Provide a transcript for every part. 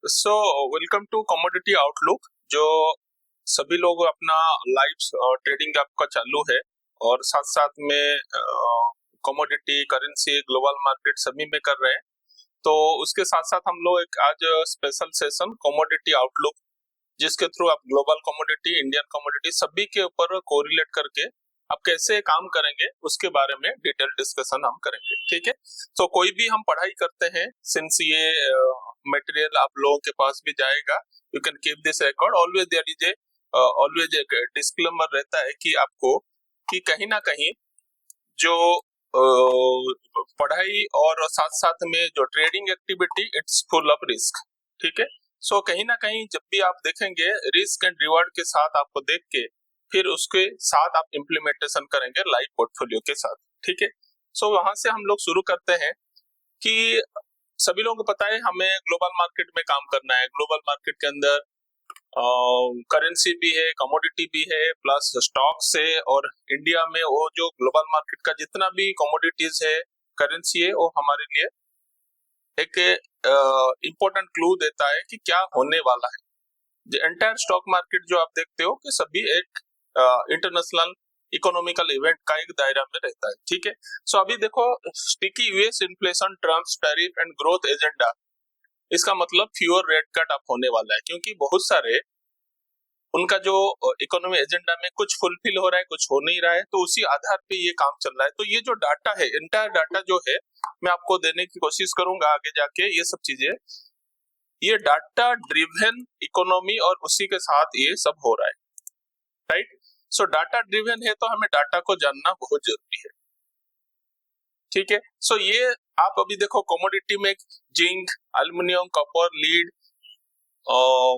So welcome to commodity outlook. जो सभी लोग अपना लाइव ट्रेडिंग आपका चालू है और साथ साथ में कमोडिटी करेंसी ग्लोबल मार्केट सभी में कर रहे हैं। तो उसके साथ साथ हम लोग एक आज स्पेशल सेशन कमोडिटी आउटलुक, जिसके थ्रू आप ग्लोबल कमोडिटी इंडियन कमोडिटी सभी के ऊपर कोरिलेट करके आप कैसे काम करेंगे उसके बारे में डिटेल डिस्कशन हम करेंगे। ठीक है, तो कोई भी हम पढ़ाई करते हैं, सिंस ये मटेरियल आप लोगों के पास भी जाएगा, you can keep this record. Always there is a always एक डिस्क्लेमर रहता है कि आपको कि कहीं ना कहीं जो पढ़ाई और साथ साथ में जो trading activity it's full of risk. ठीक है, सो कहीं ना कहीं जब भी आप देखेंगे रिस्क एंड रिवार्ड के साथ आपको देख के फिर उसके साथ आप इम्प्लीमेंटेशन करेंगे लाइव पोर्टफोलियो के साथ। ठीक है, सो वहां से हम लोग शुरू करते हैं कि सभी लोगों को पता है हमें ग्लोबल मार्केट में काम करना है। ग्लोबल मार्केट के अंदर करेंसी भी है, कमोडिटी भी है, प्लस स्टॉक्स है, और इंडिया में वो जो ग्लोबल मार्केट का जितना भी कमोडिटीज है, करेंसी है, वो हमारे लिए एक इम्पोर्टेंट क्लू देता है कि क्या होने वाला है। द एंटायर स्टॉक मार्केट जो आप देखते हो कि सभी एक इंटरनेशनल इकोनॉमिकल इवेंट का एक दायरा में रहता है। ठीक है, सो अभी देखो sticky US inflation, Trump tariff and growth agenda, इसका मतलब फ्यूअर रेट कट अप होने वाला है, क्योंकि बहुत सारे उनका जो इकोनॉमी एजेंडा में कुछ फुलफिल हो रहा है, कुछ हो नहीं रहा है, तो उसी आधार पे ये काम चल रहा है। तो ये जो डाटा है, एंटायर डाटा जो है, मैं आपको देने की कोशिश करूंगा आगे जाके। ये सब चीजें, ये डाटा ड्रिवन इकोनॉमी और उसी के साथ ये सब हो रहा है, राइट। सो डाटा ड्रिवन है तो हमें डाटा को जानना बहुत जरूरी है। ठीक है, सो ये आप अभी देखो कमोडिटी में zinc, aluminium, copper, lead,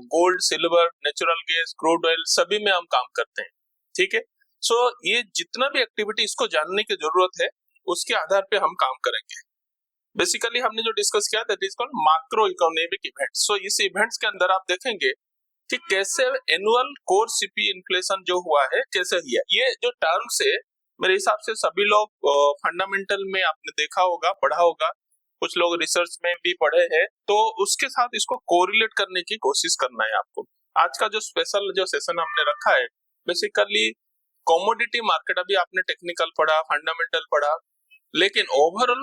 gold, silver, natural gas, crude oil, सभी में हम काम करते हैं। ठीक है, सो ये जितना भी एक्टिविटी इसको जानने की जरूरत है उसके आधार पे हम काम करेंगे। बेसिकली हमने जो डिस्कस किया that is called macroeconomic events. So इस इवेंट्स के अंदर आप देखेंगे कि कैसे एनुअल कोर सीपी इन्फ्लेशन जो हुआ है कैसे हुआ। ये जो टर्म्स है मेरे हिसाब से सभी लोग फंडामेंटल में आपने देखा होगा, पढ़ा होगा, कुछ लोग रिसर्च में भी पढ़े हैं, तो उसके साथ इसको कोरिलेट करने की कोशिश करना है आपको। आज का जो स्पेशल जो सेशन हमने रखा है, बेसिकली कमोडिटी मार्केट, अभी आपने टेक्निकल पढ़ा, फंडामेंटल पढ़ा, लेकिन ओवरऑल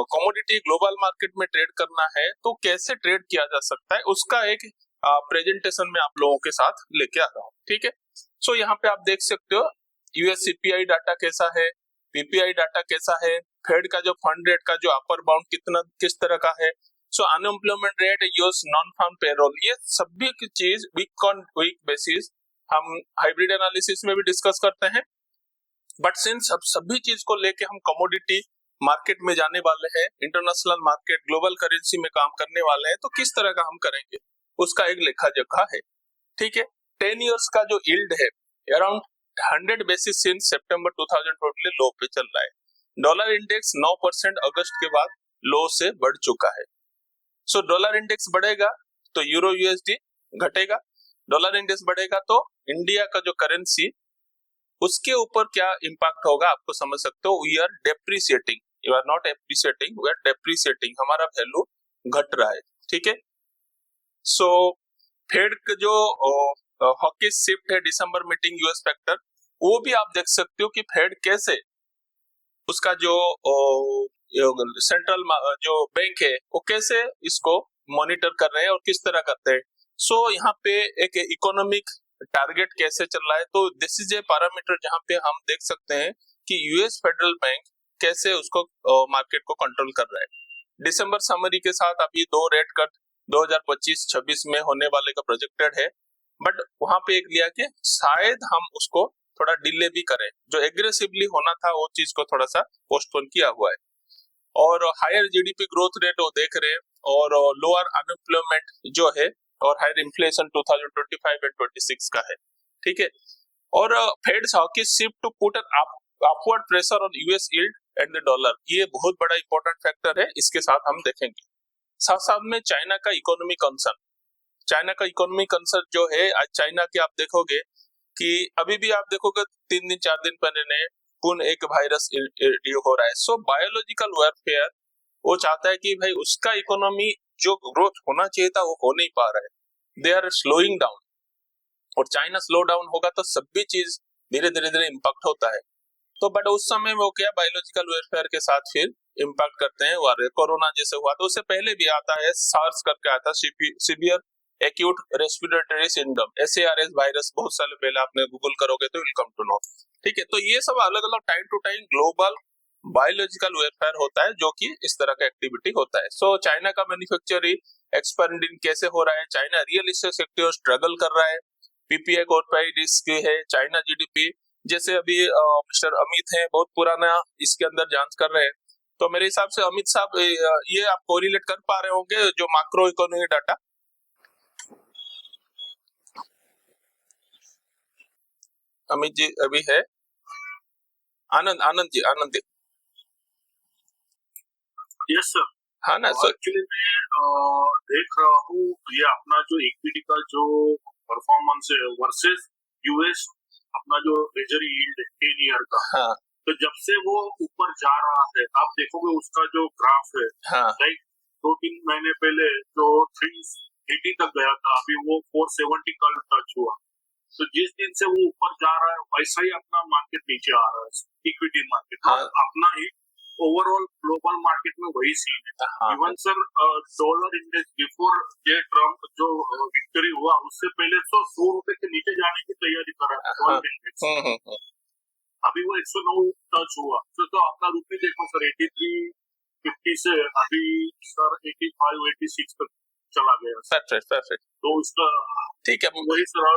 कमोडिटी ग्लोबल मार्केट में ट्रेड करना है तो कैसे ट्रेड किया जा सकता है उसका एक प्रेजेंटेशन में आप लोगों के साथ लेके आ रहा हूँ। ठीक है, सो यहाँ पे आप देख सकते हो यूएस सीपीआई डाटा कैसा है, पीपीआई डाटा कैसा है, फेड का जो फंड रेट का जो अपर बाउंड कितना किस तरह का है, so unemployment rate, US non farm payroll, ये सभी की चीज वीक ऑन वीक बेसिस हम हाइब्रिड एनालिसिस में भी डिस्कस करते हैं। बट सिंस अब सभी चीज को लेके हम कमोडिटी मार्केट में जाने वाले हैं, इंटरनेशनल मार्केट ग्लोबल करेंसी में काम करने वाले हैं, तो किस तरह का हम करेंगे उसका एक लेखा जोखा है। ठीक है, 10 इयर्स का जो यील्ड है अराउंड 100 बेसिस सिंस सितंबर 2020 लो पे चल रहा है। डॉलर इंडेक्स 9% अगस्त के बाद लो से बढ़ चुका है। सो डॉलर इंडेक्स बढ़ेगा तो यूरो यूएसडी घटेगा, डॉलर इंडेक्स बढ़ेगा तो इंडिया का जो करेंसी उसके ऊपर क्या इंपैक्ट होगा आपको समझ सकते हो। We are depreciating, you are not appreciating, we are depreciating, हमारा वैल्यू घट रहा है। ठीक है, सो फेड का जो हॉकी शिफ्ट है, दिसंबर मीटिंग यूएस फैक्टर, वो भी आप देख सकते हो कि फेड कैसे उसका जो सेंट्रल जो बैंक है वो कैसे इसको मॉनिटर कर रहे हैं और किस तरह करते हैं। सो यहाँ पे एक इकोनॉमिक टारगेट कैसे चल रहा है, तो दिस इज ए पैरामीटर जहाँ पे हम देख सकते हैं कि यूएस फेडरल बैंक कैसे उसको मार्केट को कंट्रोल कर रहा है। दिसंबर समरी के साथ अभी 2 रेट कट 2025-26 में होने वाले का प्रोजेक्टेड है, बट वहां पे एक लिया कि शायद हम उसको थोड़ा डिले भी करें, जो एग्रेसिवली होना था वो चीज को थोड़ा सा पोस्टपोन किया हुआ है। और हायर जीडीपी ग्रोथ रेट वो देख रहे हैं, और लोअर अनएम्प्लॉयमेंट जो है, और हायर इन्फ्लेशन 2025 एंड 26 का है। ठीक है, और Fed's hawkish shift to put an upward pressure on US yield and the dollar, ये बहुत बड़ा इंपॉर्टेंट फैक्टर है, इसके साथ हम देखेंगे। साथ साथ में चाइना का इकोनॉमी कंसर्न, चाइना का इकोनॉमी कंसर्न जो है, आज चाइना के आप देखोगे कि अभी भी आप देखोगे 3 दिन 4 दिन पहले पुन एक वायरस हो रहा है। सो बायोलॉजिकल वारफेयर वो चाहता है कि भाई उसका इकोनॉमी जो ग्रोथ होना चाहिए था वो हो नहीं पा रहा है, दे आर स्लोइंग डाउन। और चाइना स्लो डाउन होगा तो सभी चीज धीरे धीरे धीरे इम्पैक्ट होता है। तो बट उस समय वो क्या बायोलॉजिकल वेलफेयर के साथ फिर इम्पैक्ट करते हैं। और कोरोना जैसे हुआ तो उससे पहले भी आता है, सार्स करके आता है, severe acute respiratory syndrome, SARS virus, बहुत साल पहले आपने गूगल करोगे तो विल कम टू नो। ठीक है, तो ये सब अलग अलग time to time global biological welfare होता है जो कि इस तरह का एक्टिविटी होता है। सो चाइना का मैन्युफैक्चरिंग एक्सपेंडिंग कैसे हो रहा है, China real estate sector struggle कर रहा है, PPI कॉर्पोरेट रिस्क है, चाइना GDP, जैसे अभी मिस्टर अमित हैं बहुत पुराना इसके अंदर जांच कर रहे हैं। तो मेरे हिसाब से अमित साहब ये आप कोरिलेट कर पा रहे होंगे जो macro economic data. Amit ji अभी है, आनंद जी। Yes sir. हाँ ना सर। एक्चुअली मैं देख रहा हूँ ये अपना जो इक्विटी का जो परफॉर्मेंस है वर्सेस यूएस, अपना जो ट्रेजरी यील्ड 10 ईयर का, हाँ तो जब से वो ऊपर जा रहा है आप देखोगे उसका जो ग्राफ है, हाँ लाइक 2-3 महीने पहले जो 380 तक गया था, अभी वो 470 कल टच हुआ। तो जिस दिन से वो ऊपर जा रहा है वैसा ही अपना मार्केट नीचे आ रहा है, इक्विटी मार्केट। हाँ। अपना ही ओवरऑल ग्लोबल मार्केट में वही सीन है। हाँ even sir dollar index before ये ट्रम्प जो विक्ट्री हुआ उससे पहले तो 100 रुपए के नीचे जाने की तैयारी कर रहा था डॉलर इंडेक्स। अभी वो 109 टच हुआ, तो अपना रुपये देखो सर 83.50 से अभी सर 85-86 तक चला गया। परफेक्ट। तो उसका ठीक है, वही सर,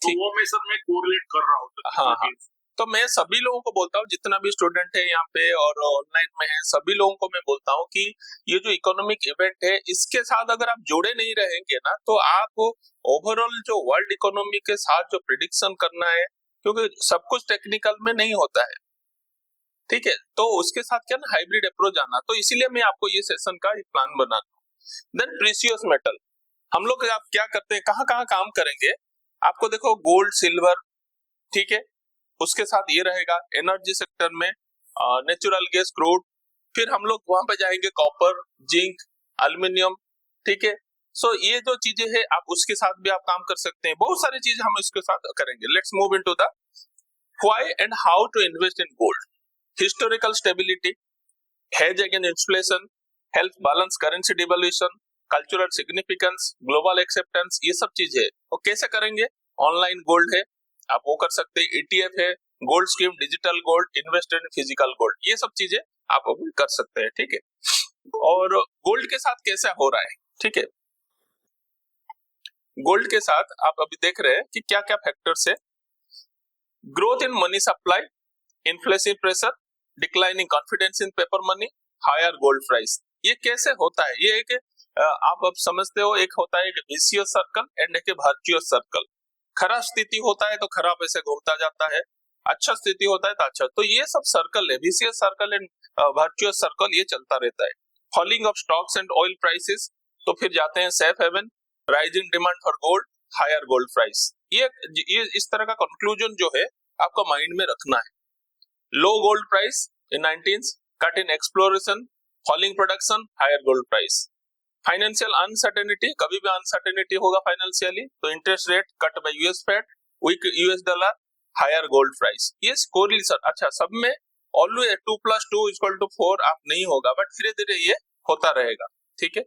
तो वो मैं सर मैं कोरिलेट कर रहा हूँ। हाँ। तो मैं सभी लोगों को बोलता हूँ, जितना भी स्टूडेंट है यहाँ पे और ऑनलाइन में है, सभी लोगों को मैं बोलता हूँ कि ये जो इकोनॉमिक इवेंट है इसके साथ अगर आप जुड़े नहीं रहेंगे ना तो आप ओवरऑल जो वर्ल्ड इकोनॉमी के साथ जो प्रिडिक्शन करना है, क्योंकि सब कुछ टेक्निकल में नहीं होता है, ठीक है, तो उसके साथ क्या ना हाइब्रिड अप्रोच आना। तो इसीलिए मैं आपको ये सेशन का एक प्लान बनाता हूँ। देन प्रीशियस मेटल, हम लोग आप क्या करते हैं, कहाँ कहाँ काम करेंगे, आपको देखो गोल्ड सिल्वर, ठीक है, उसके साथ ये रहेगा एनर्जी सेक्टर में नेचुरल गैस क्रूड, फिर हम लोग वहां पे जाएंगे कॉपर, जिंक, एल्युमिनियम, ठीक है। सो ये जो चीजें हैं आप उसके साथ भी आप काम कर सकते हैं, बहुत सारी चीजें हम इसके साथ करेंगे। Let's move into the why and how to invest in gold. Historical stability, hedge against inflation, help balance currency devaluation, cultural significance, global acceptance, ये सब चीजें है। और कैसे करेंगे, ऑनलाइन गोल्ड है, आप वो कर सकते हैं, ETF है, gold scheme, digital gold, invest in physical gold, ये सब चीजें आप अभी कर सकते हैं, ठीक है। और गोल्ड के साथ कैसा हो रहा है, ठीक है, गोल्ड के साथ आप अभी देख रहे हैं कि क्या क्या फैक्टर्स है। Growth in money supply, inflation pressure, declining confidence in paper money, higher gold price. ये कैसे होता है, ये एक आप अब समझते हो, एक होता है विशियस सर्कल एंड एक वर्चुअस सर्कल। खराब स्थिति होता है तो खराब ऐसे घूमता जाता है, अच्छा स्थिति होता है तो अच्छा। तो ये सब सर्कल है, vicious circle and virtuous circle, ये चलता रहता है। Falling of stocks and oil prices, तो फिर जाते हैं safe haven, rising demand for gold, higher gold price. ये इस तरह का कंक्लूजन जो है आपका माइंड में रखना है। Low gold price in 19, cut in exploration, falling production, higher gold price. Financial uncertainty, कभी भी अनसर्टेनिटी होगा फाइनेंशियली, तो interest rate cut by US Fed, weak US dollar, higher gold price. ये कोरिलेशन, अच्छा सब में ऑलवेज 2+2=4 आप नहीं होगा, बट धीरे धीरे ये होता रहेगा, ठीक है।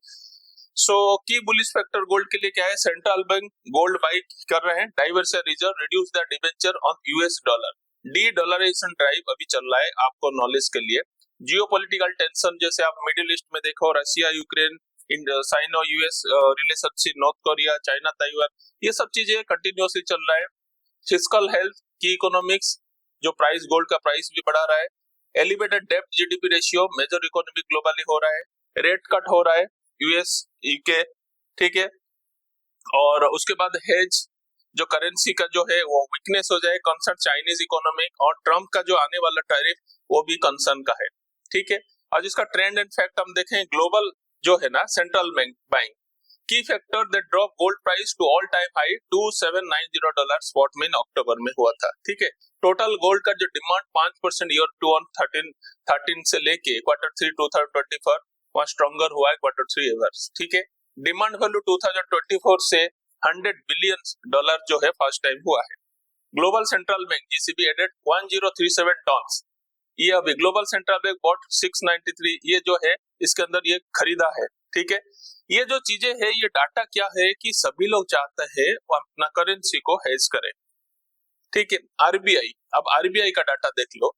सो की बुलिश फैक्टर गोल्ड के लिए क्या है, सेंट्रल बैंक गोल्ड बाई कर रहे हैं, diversify reserve, reduce the debenture on US dollar, de-dollarisation drive अभी चल रहा है, आपको नॉलेज के लिए। जियोपॉलिटिकल टेंशन, जैसे आप मिडिल ईस्ट में देखो, Russia Ukraine, Sino US relationship, North Korea, China Taiwan, ये सब चीजें कंटिन्यूअसली चल रहा है। फिस्कल हेल्थ, की इकोनॉमिक्स, जो प्राइस गोल्ड का प्राइस भी बढ़ा रहा है। एलिवेटेड डेब्ट GDP ratio, major economy globally हो रहा है। रेट कट हो रहा है यूएस यूके, ठीक है। और उसके बाद हेज, जो करेंसी का जो है वो वीकनेस हो जाए, कंसर्न चाइनीज इकोनॉमी, और ट्रम्प का जो आने वाला टैरिफ वो भी कंसर्न का है, ठीक है। और जिसका ट्रेंड एंड फैक्ट हम देखें, ग्लोबल जो है ना सेंट्रल बैंक की factor that drop gold price to all time high $2790 spot में इन अक्टूबर में हुआ था, ठीक है। टोटल गोल्ड का जो डिमांड 5% ईयर टू ऑन 13 से लेके Q3 2024 वहाँ स्ट्रॉन्गर हुआ है Q3 एवर्स, ठीक है। डिमांड वैल्यू 2024 से $100 बिलियन जो है फर्स्ट टाइम हुआ है। Global central bank GCB added 1037 tons, ये अभी ग्लोबल सेंट्रल बैंक बॉट 693, ये जो है इसके अंदर ये खरीदा है, ठीक है। ये जो चीजें है, ये डाटा क्या है कि सभी लोग चाहते हैं वो अपना करेंसी को हेज करें, ठीक है। आरबीआई, अब आरबीआई का डाटा देख लो,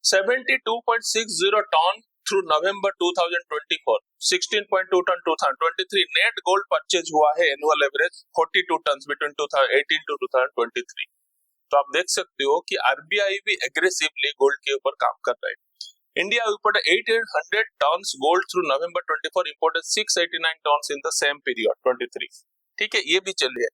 72.60 ton through November 2024, 16.2 ton 2023, net gold purchase हुआ है annual average 42 ton between 2018 to 2023। तो आप देख सकते हो कि आरबीआई भी एग्रेसिवली गोल्ड के ऊपर काम कर रहा है। India imported 800 tons gold through November 24, imported 689 tons in the same period 23, ठीक है, ये भी चल रही है।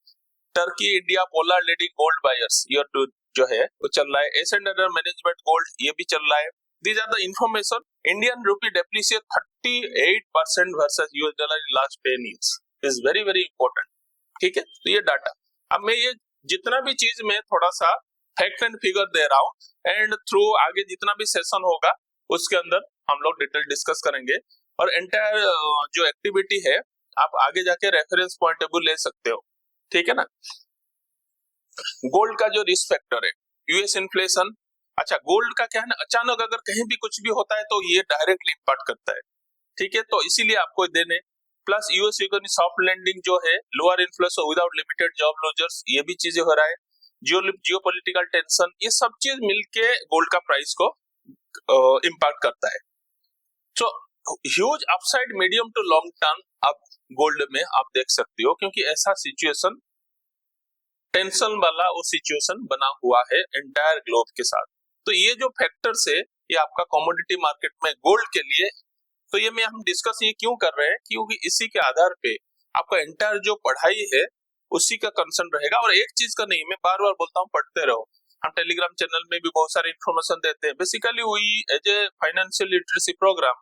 Turkey, India, Poland leading gold buyers year to जो है वो चल रहा है। एसेट अंडर मैनेजमेंट गोल्ड, ये भी चल रहा है। These are the information. Indian rupee depreciate 38% versus US dollar in last 10 years is very very important, ठीक है। तो ये डाटा, अब मैं ये जितना भी चीज में थोड़ा सा फैक्ट एंड फिगर दे रहा हूँ, एंड थ्रू आगे जितना भी सेशन होगा उसके अंदर हम लोग डिटेल डिस्कस करेंगे, और एंटायर जो एक्टिविटी है आप आगे जाके रेफरेंस पॉइंट ऑफ व्यू ले सकते हो, ठीक है ना। गोल्ड का जो रिस्क फैक्टर है, यूएस इन्फ्लेशन, अच्छा गोल्ड का क्या है ना, अचानक अगर कहीं भी कुछ भी होता है तो ये डायरेक्टली इंपैक्ट करता है, ठीक है। तो इसीलिए आपको देने, plus US economy soft landing जो है, lower inflation without limited job losers, ये भी चीजें हो रहा है, जियोपॉलिटिकल टेंशन, ये सब चीज मिलके गोल्ड का प्राइस को इम्पैक्ट करता है। So huge upside medium to long term अब गोल्ड में आप देख सकते हो, क्योंकि ऐसा सिचुएशन, टेंशन वाला वो सिचुएशन बना हुआ है एंटायर ग्लोब के साथ। तो ये जो फैक्टर्स है, ये आपका कमोडिटी मार्केट में गोल्ड के लिए, तो ये में हम डिस्कस ये क्यों कर रहे हैं, क्योंकि इसी के आधार पे आपका एंटायर जो पढ़ाई है उसी का कंसर्न रहेगा। और एक चीज का नहीं, मैं बार बार बोलता हूँ, पढ़ते रहो। हम टेलीग्राम चैनल में भी बहुत सारे इन्फॉर्मेशन देते हैं। Basically we as a financial literacy programme,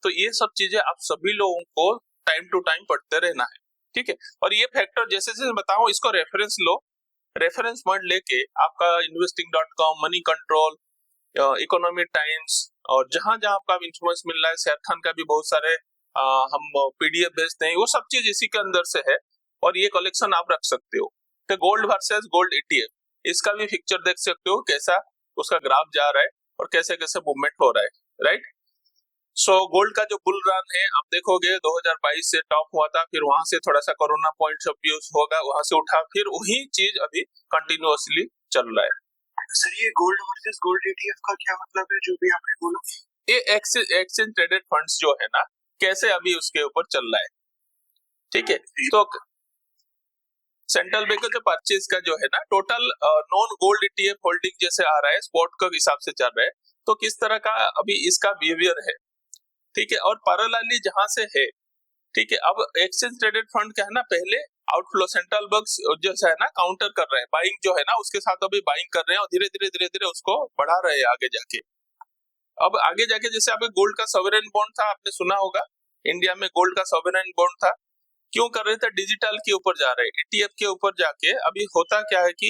तो ये सब चीजें आप सभी लोगों को टाइम टू टाइम पढ़ते रहना है, ठीक है। और ये फैक्टर जैसे जैसे बताऊं, इसको रेफरेंस लो, रेफरेंस पॉइंट लेके आपका investing.com, money control, economy times, और जहां जहां आपका इन्फॉर्मेशन मिल रहा है, शेर खान का भी बहुत सारे हम पीडीएफ भेजते हैं, वो सब चीज इसी के अंदर से है, और ये कलेक्शन आप रख सकते हो। तो गोल्ड वर्सेस गोल्ड ETF, इसका भी पिक्चर देख सकते हो, कैसा उसका ग्राफ जा रहा है और कैसे कैसे मूवमेंट हो रहा है, राइट। सो गोल्ड का जो बुल रन है, आप देखोगे 2022 से टॉप हुआ था, फिर वहां से थोड़ा सा कोरोना पॉइंट्स ऑफ व्यू होगा, वहां से उठा, फिर वही चीज अभी कंटिन्यूअसली चल रहा है। सर ये गोल्ड वर्सेस गोल्ड ETF का क्या मतलब है, जो भी आपने बोला? ये एक्सचेंज ट्रेडेड फंड्स जो है ना, कैसे अभी उसके ऊपर चल रहा है, ठीक है। तो सेंट्रल बैंक का जो परचेज का जो है ना, total non gold ETF holding जैसे आ रहा है, स्पॉट के हिसाब से चल रहा है, तो किस तरह का अभी इसका बिहेवियर है, ठीक है। और पैरेलली जहां से है, ठीक है, अब एक्सचेंज ट्रेडेड फंड क्या है ना, पहले आउटफ्लो सेंट्रल बैंक जो है ना काउंटर कर रहे हैं, बाइंग जो है ना उसके साथ अभी बाइंग कर रहे हैं, और धीरे धीरे धीरे धीरे उसको बढ़ा रहे हैं आगे जाके। अब आगे जाके जैसे अभी गोल्ड का सॉवरेन बॉन्ड था, आपने सुना होगा, इंडिया में गोल्ड का सॉवरेन बॉन्ड था, क्यों कर रहे थे, डिजिटल के ऊपर जा रहे हैं, ETF के ऊपर जाके। अभी होता क्या है कि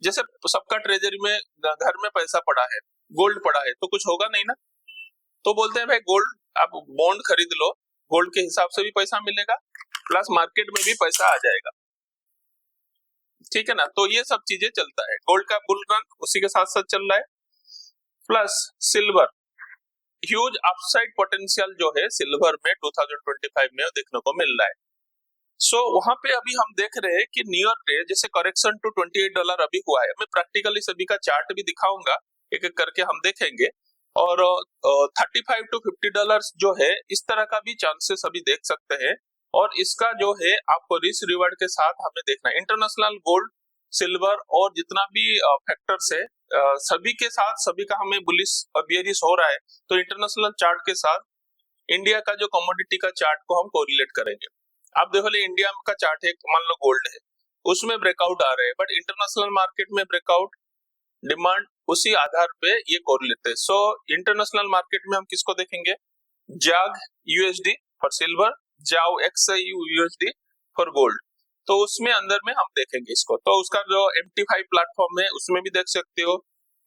जैसे सबका ट्रेजरी में घर में पैसा पड़ा है, गोल्ड पड़ा है, तो कुछ होगा नहीं ना, तो बोलते हैं भाई गोल्ड आप बॉन्ड खरीद लो, गोल्ड के हिसाब से भी पैसा मिलेगा, प्लस मार्केट में भी पैसा आ जाएगा, ठीक है ना। तो ये सब चीजें चलता है, गोल्ड का बुल रन उसी के साथ साथ चल रहा है। Plus silver, huge upside potential जो है सिल्वर में 2025 में देखने को मिल रहा है। सो वहां पे अभी हम देख रहे हैं कि नियर डे जैसे करेक्शन टू $28 अभी हुआ है। मैं प्रैक्टिकली सभी का चार्ट भी दिखाऊंगा, एक एक करके हम देखेंगे, और $35 to $50 जो है, इस तरह का भी चांसेस अभी देख सकते हैं। और इसका जो है आपको रिस्क रिवार्ड के साथ हमें देखना है। इंटरनेशनल गोल्ड, सिल्वर और जितना भी फैक्टर्स है, सभी के साथ सभी का हमें बुलिश और बेयरिश हो रहा है, तो इंटरनेशनल चार्ट के साथ इंडिया का जो कमोडिटी का चार्ट को हम कोरिलेट करेंगे। आप देखो ले, इंडिया का चार्ट है, मान लो गोल्ड है, उसमें ब्रेकआउट आ रहे हैं, बट इंटरनेशनल मार्केट में ब्रेकआउट, डिमांड, उसी आधार पे ये कोरिलेट है। सो इंटरनेशनल मार्केट में हम किसको देखेंगे, जाग USD फॉर सिल्वर, जाओ XAU USD फॉर गोल्ड, तो उसमें अंदर में हम देखेंगे इसको। तो उसका जो MT5 प्लेटफॉर्म है उसमें भी देख सकते हो,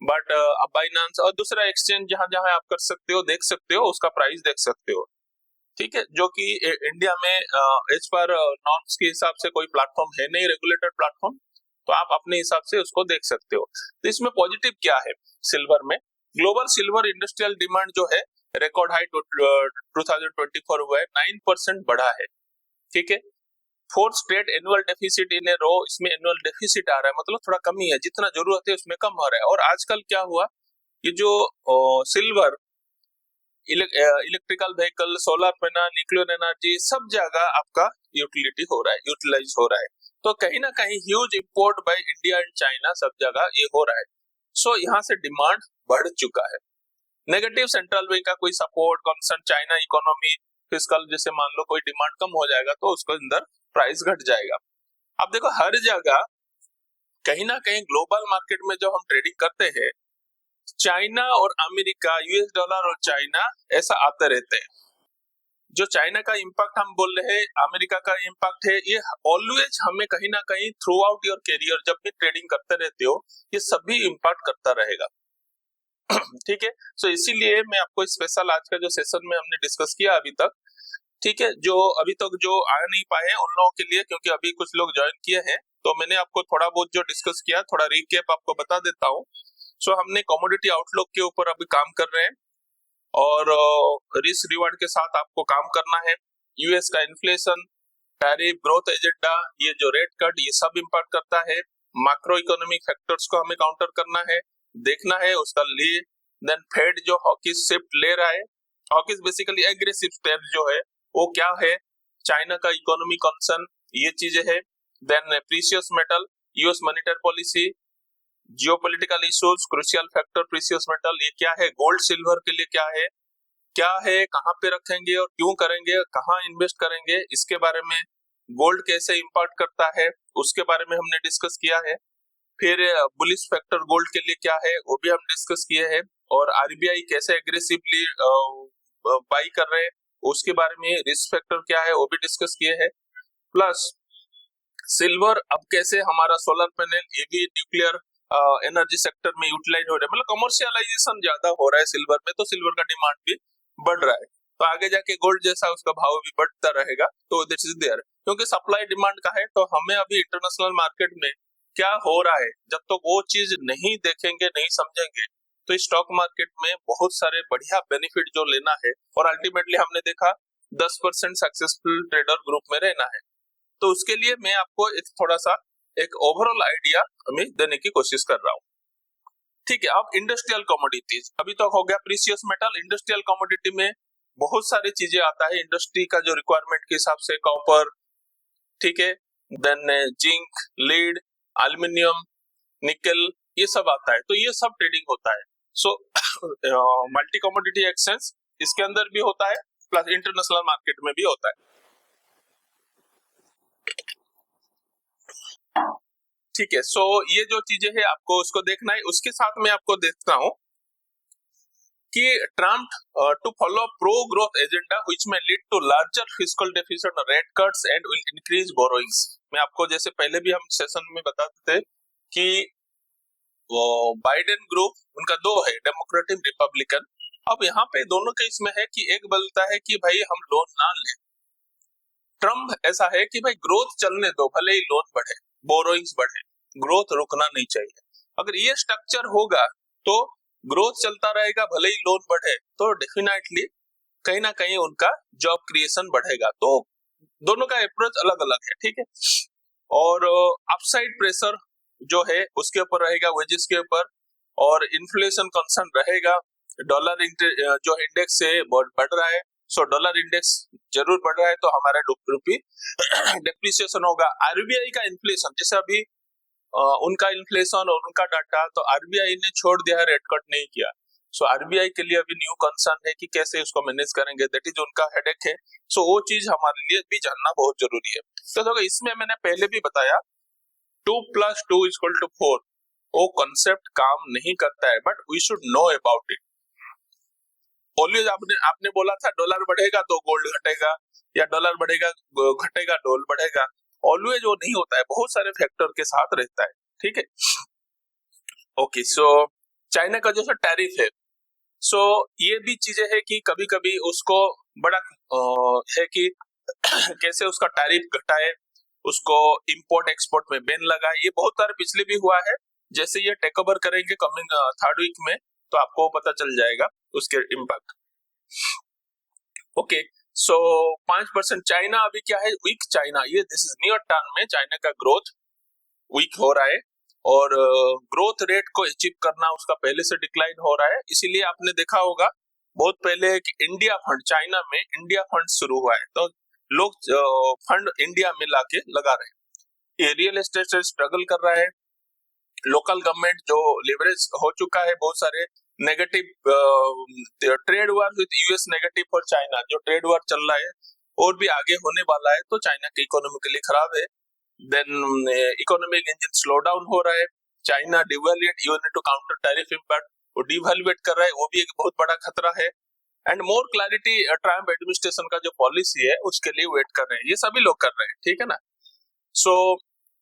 बट बाइनेंस और दूसरा एक्सचेंज जहां जहां आप कर सकते हो, देख सकते हो, उसका प्राइस देख सकते हो, ठीक है, जो कि इंडिया में एज पर नॉर्म्स के हिसाब से कोई प्लेटफॉर्म है नहीं, रेगुलेटेड प्लेटफॉर्म, तो आप अपने हिसाब से उसको देख सकते हो। तो इसमें पॉजिटिव क्या है सिल्वर में, ग्लोबल सिल्वर इंडस्ट्रियल डिमांड जो है रिकॉर्ड हाई 2024 हुआ है, 9% बढ़ा है। ठीक है, fourth straight annual deficit in a row, इसमें एनुअल डेफिसिट आ रहा है, मतलब थोड़ा कमी है, जितना जरूरत है उसमें कम हो रहा है। और आजकल क्या हुआ, ये जो silver electrical vehicle, solar panel, nuclear energy, सब जगह आपका यूटिलिटी हो रहा है, यूटिलाइज हो रहा है। तो कहीं ना कहीं huge import by India and China सब जगह ये हो रहा है। सो यहाँ से डिमांड बढ़ चुका है। नेगेटिव सेंट्रल बैंक का कोई support, concern China economy, fiscal, जैसे मान लो कोई डिमांड कम हो जाएगा तो उसके अंदर प्राइस घट जाएगा। अब देखो हर जगह कहीं ना कहीं ग्लोबल मार्केट में जो हम ट्रेडिंग करते हैं, चाइना और अमेरिका, यूएस डॉलर और चाइना ऐसा आते रहते हैं। जो चाइना का इंपैक्ट हम बोल रहे हैं, अमेरिका का इंपैक्ट है, ये ऑलवेज हमें कहीं ना कहीं थ्रू आउट योर कैरियर जब भी ट्रेडिंग करते रहते हो, ये सभी इंपैक्ट करता रहेगा। ठीक है, सो इसीलिए मैं आपको स्पेशल आज का जो सेशन में हमने डिस्कस किया अभी तक, ठीक है, जो अभी तक जो आ नहीं पाए उन लोगों के लिए, क्योंकि अभी कुछ लोग ज्वाइन किए हैं, तो मैंने आपको थोड़ा बहुत जो डिस्कस किया, थोड़ा रिकैप आपको बता देता हूँ। सो हमने कमोडिटी आउटलुक के ऊपर अभी काम कर रहे हैं और रिस्क रिवार्ड के साथ आपको काम करना है। यूएस का इन्फ्लेशन, टैरिफ, ग्रोथ एजेंडा, ये जो रेट कट, ये सब इम्पैक्ट करता है। मैक्रो इकोनॉमिक फैक्टर्स को हमें काउंटर करना है, देखना है उसका लीड। देन फेड जो हॉकिश शिफ्ट ले रहा है, हॉकिश बेसिकली एग्रेसिव स्टेप जो है वो क्या है, चाइना का इकोनॉमी कंसर्न, ये चीजें है। Then precious metal, US monetary policy, geopolitical issues, crucial factor precious metal, ये क्या है, गोल्ड सिल्वर के लिए क्या है, कहाँ पे रखेंगे और क्यों करेंगे, कहाँ इन्वेस्ट करेंगे, इसके बारे में, गोल्ड कैसे इंपैक्ट करता है उसके बारे में हमने डिस्कस किया है। फिर बुलिश फैक्टर गोल्ड के लिए क्या है वो भी हम डिस्कस किए हैं, और आरबीआई कैसे एग्रेसिवली बाई कर रहे हैं उसके बारे में, रिस्क फैक्टर क्या है वो भी डिस्कस किए हैं। प्लस सिल्वर अब कैसे हमारा सोलर पैनल, ये भी न्यूक्लियर एनर्जी सेक्टर में यूटिलाइज हो रहा है, मतलब कमर्शियलाइजेशन ज्यादा हो रहा है सिल्वर में, तो सिल्वर का डिमांड भी बढ़ रहा है। तो आगे जाके गोल्ड जैसा उसका भाव भी बढ़ता रहेगा, तो दिस इज देयर, क्योंकि सप्लाई डिमांड का है। तो हमें अभी इंटरनेशनल मार्केट में क्या हो रहा है जब तक वो चीज नहीं देखेंगे, नहीं समझेंगे, तो स्टॉक मार्केट में बहुत सारे बढ़िया बेनिफिट जो लेना है, और अल्टीमेटली हमने देखा 10% सक्सेसफुल ट्रेडर ग्रुप में रहना है। तो उसके लिए मैं आपको एक थोड़ा सा एक ओवरऑल आइडिया हमें देने की कोशिश कर रहा हूँ। ठीक है, अब इंडस्ट्रियल कमोडिटीज, अभी तक हो गया प्रीशियस मेटल। इंडस्ट्रियल कमोडिटी में बहुत सारी चीजें आता है इंडस्ट्री का जो रिक्वायरमेंट के हिसाब से, कॉपर, ठीक है, देन जिंक, लीड, एल्युमिनियम, निकल, ये सब आता है, तो ये सब ट्रेडिंग होता है। सो मल्टी कमोडिटी एक्सचेंज इसके अंदर भी होता है, प्लस इंटरनेशनल मार्केट में भी होता है। ठीक है, सो ये जो चीजें है आपको उसको देखना है। उसके साथ में आपको देखता हूं कि Trump to follow pro growth agenda which may lead to larger fiscal deficit, rate cuts and will increase borrowings. मैं आपको जैसे पहले भी हम सेशन में बताते थे कि वो बाइडेन ग्रुप, उनका दो है, डेमोक्रेटिक, रिपब्लिकन। अब यहाँ पे दोनों के इसमें है कि एक बोलता है कि भाई हम लोन ना लें, ट्रम्प ऐसा है कि भाई ग्रोथ चलने दो, भले ही लोन बढ़े, बोरोइंग्स बढ़े, ग्रोथ रुकना नहीं चाहिए। अगर ये स्ट्रक्चर होगा तो ग्रोथ चलता रहेगा, भले ही लोन बढ़े, तो डेफिनेटली कहीं ना कहीं उनका जॉब क्रिएशन बढ़ेगा। तो दोनों का अप्रोच अलग अलग है, ठीक है। और अपसाइड प्रेशर जो है उसके ऊपर रहेगा, वेजेस के ऊपर, और इन्फ्लेशन कंसर्न रहेगा। डॉलर जो इंडेक्स है बहुत बढ़ रहा है, सो डॉलर इंडेक्स जरूर बढ़ रहा है तो हमारा रुपी डेप्रिसिएशन होगा। आरबीआई का इन्फ्लेशन, जैसे अभी उनका इन्फ्लेशन और उनका डाटा, तो आरबीआई ने छोड़ दिया है, रेट कट नहीं किया। सो आरबीआई के लिए अभी न्यू कंसर्न है कि कैसे उसको मैनेज करेंगे, दैट इज उनका हेडेक है। सो वो चीज हमारे लिए भी जानना बहुत जरूरी है। तो देखो इसमें मैंने पहले भी बताया 2 + 2 = 4, वो कॉन्सेप्ट काम नहीं करता है, but we should know about it. Always आपने बोला था डॉलर बढ़ेगा तो गोल्ड घटेगा, या डॉलर बढ़ेगा घटेगा गोल्ड बढ़ेगा, ऑलवेज वो नहीं होता है, बहुत सारे फैक्टर के साथ रहता है, ठीक है। ओके, सो चाइना का जो टैरिफ है, सो ये भी चीजें है कि कभी कभी उसको बड़ा है कि कैसे उसका टैरिफ घटाए, उसको इंपोर्ट एक्सपोर्ट में बैन लगाए। ये बहुत सारे पिछले भी हुआ है, जैसे ये टेक ओवर करेंगे कमिंग थर्ड वीक में तो आपको पता चल जाएगा उसके इम्पैक्ट। ओके, सो 5% चाइना अभी क्या है, वीक चाइना, ये दिस इज नियर टर्म में चाइना का ग्रोथ वीक हो रहा है और ग्रोथ रेट को अचीव करना उसका पहले से डिक्लाइन हो रहा है। इसीलिए आपने देखा होगा बहुत पहले कि इंडिया फंड, चाइना में इंडिया फंड शुरू हुआ है तो लोग फंड इंडिया में लाके लगा रहे हैं। ये रियल एस्टेट से स्ट्रगल कर रहा है, लोकल गवर्नमेंट जो लेवरेज हो चुका है, बहुत सारे negative trade war with US negative for China, जो ट्रेड वार चल रहा है और भी आगे होने वाला है तो चाइना की इकोनॉमी के लिए खराब है। Then economic engine slow down हो रहा है, China devaluate unit to counter tariff impact, वो डिवैल्यूएट कर रहा है, वो भी एक बहुत बड़ा खतरा है। And more clarity Trump administration का जो पॉलिसी है उसके लिए वेट कर रहे हैं, ये सभी लोग कर रहे हैं, ठीक है ना। सो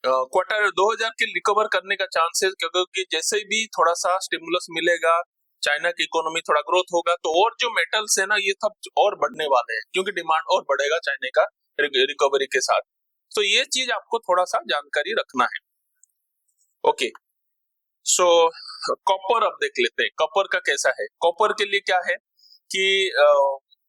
क्वार्टर 2000 के रिकवर करने का चांस है, क्योंकि जैसे भी थोड़ा सा स्टिमुलस मिलेगा, चाइना की इकोनॉमी थोड़ा ग्रोथ होगा तो और जो मेटल्स है ना ये सब और बढ़ने वाले हैं, क्योंकि डिमांड और बढ़ेगा चाइना का रिकवरी के साथ। तो ये चीज आपको थोड़ा सा जानकारी रखना है। ओके, सो कॉपर अब देख लेते हैं, कॉपर का कैसा है। कॉपर के लिए क्या है कि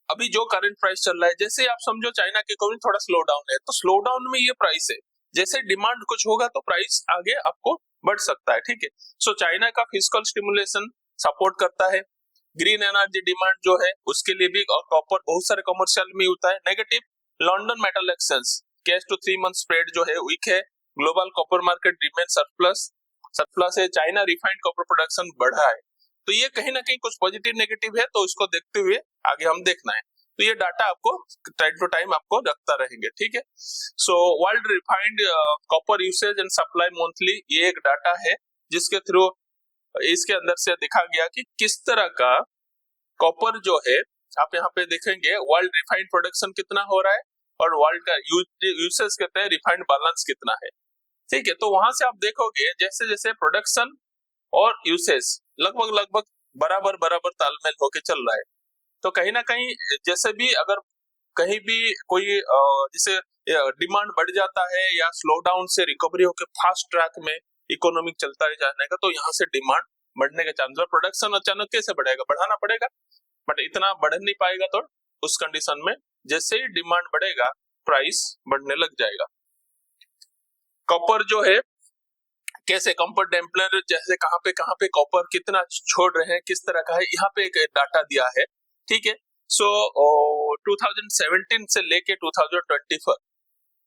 अभी जो करंट प्राइस चल रहा है, जैसे आप समझो चाइना की इकोनॉमी थोड़ा स्लो डाउन है तो स्लो डाउन में ये प्राइस है, जैसे डिमांड कुछ होगा तो प्राइस आगे आपको बढ़ सकता है, ठीक है। सो चाइना का फिस्कल स्टिमुलेशन सपोर्ट करता है, ग्रीन एनर्जी डिमांड जो है उसके लिए भी, और कॉपर बहुत सारे कमर्शियल में होता है। Negative, London metal exchange cash to 3 month spread जो है वीक है, global copper market remain surplus है, चाइना रिफाइंड कॉपर प्रोडक्शन बढ़ा है। तो ये कहीं ना कहीं कुछ पॉजिटिव नेगेटिव है, तो इसको देखते हुए आगे हम देखना है। तो ये डाटा आपको टाइम टू टाइम आपको रखता रहेंगे, ठीक है। So world refined copper usage and supply monthly, ये एक डाटा है जिसके थ्रू इसके अंदर से देखा गया कि किस तरह का कॉपर जो है, आप यहाँ पे देखेंगे वर्ल्ड रिफाइंड प्रोडक्शन कितना हो रहा है और वर्ल्ड का यूसेज कहते हैं रिफाइंड बैलेंस कितना है, ठीक है। तो वहां से आप देखोगे जैसे जैसे प्रोडक्शन और यूसेज लगभग बराबर तालमेल होके चल रहा है। तो कहीं ना कहीं जैसे भी अगर कहीं भी कोई जैसे डिमांड बढ़ जाता है या स्लो डाउन से रिकवरी होकर फास्ट ट्रैक में इकोनॉमिक चलता जाने का, तो यहाँ से डिमांड बढ़ने के चांस, प्रोडक्शन अचानक कैसे बढ़ेगा, बढ़ाना पड़ेगा, बट इतना बढ़ नहीं पाएगा। तो उस कंडीशन में जैसे ही डिमांड बढ़ेगा प्राइस बढ़ने लग जाएगा। कॉपर जो है कैसे कॉपर डैम्पलर, जैसे कहाँ पे कॉपर कितना छोड़ रहे हैं, किस तरह का है, यहाँ पे एक डाटा दिया है, ठीक है। सो 2017 से लेके 2024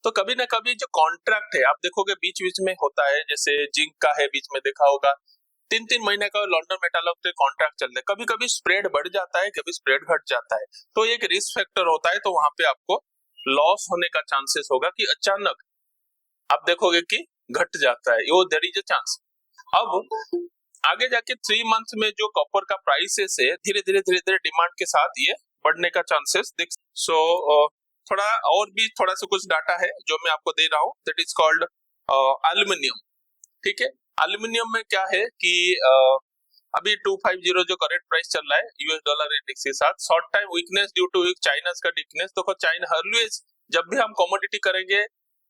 तो कभी ना कभी जो कॉन्ट्रैक्ट है आप देखोगे बीच बीच में होता है, जैसे जिंक का है, बीच में देखा होगा 3 महीने का लंदन मेटल के कॉन्ट्रैक्ट चल रहे, कभी कभी स्प्रेड बढ़ जाता है, कभी स्प्रेड घट जाता है, तो एक रिस्क फैक्टर होता है। तो वहां पे आपको लॉस होने का चांसेस होगा कि अचानक आप देखोगे कि घट जाता है, वो देयर इज अ चांस। अब आगे जाके 3 मंथ में जो कॉपर का प्राइसेस है धीरे धीरे डिमांड के साथ ये बढ़ने का चांसेस दिख। सो थोड़ा और भी थोड़ा सा कुछ डाटा है जो मैं आपको दे रहा हूँ, दैट इज कॉल्ड एल्यूमिनियम, ठीक है। एल्यूमिनियम में क्या है कि अभी 250 जो करेंट प्राइस चल रहा है यूएस डॉलर इंडेक्स के साथ, short time weakness due to China का वीकनेस। देखो चाइना ऑलवेज जब भी हम कमोडिटी करेंगे,